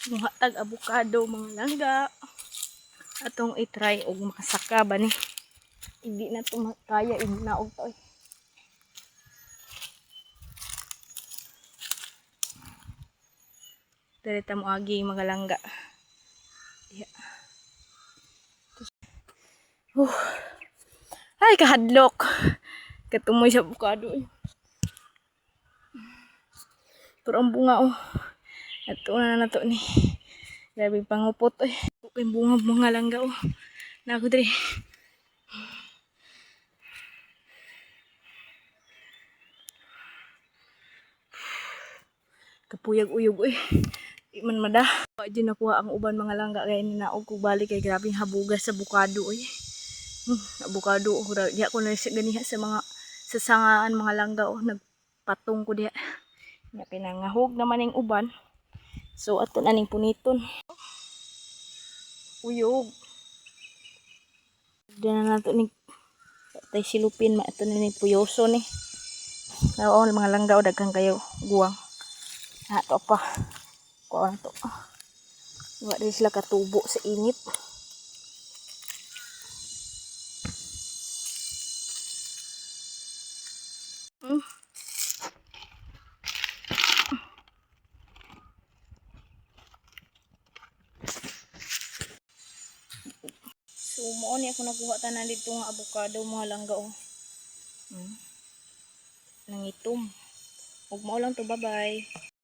Muhatag avocado mga langga. Atong i-try og makasaka ba ni. Hindi na to kaya ignaog to. Dere ta mo agi mga langga. Yeah. Ay kahadlok. Katumoy sa avocado. Pero ang bunga oh. Ato na to ni. Grabe pangupot eh. Kung bunga mga langga oh. Nako dre. Kapuyag-uyog eh. Di man mada. Di nakuha ang uban mga langga kaya ninaog ko balik kay grabe habugas sa avocado eh. Avocado oh. Di ako na ganiha sa mga sasangaan mga langga oh. Nagpatong ko diha. Nya pinangahog naman yung uban. So ato na ning puniton. Uyog. Diyan na nato ni tay silupin ma ato na ni puyoso ni. Naon mga langga o daghang kayo guwang. Ato pa. Kuha na to. Wa din sila katubo sa init. So mo ni ako nakuha tanan dito nga avocado mga langga oh. Nangitom. Ug mao lang to, bye-bye.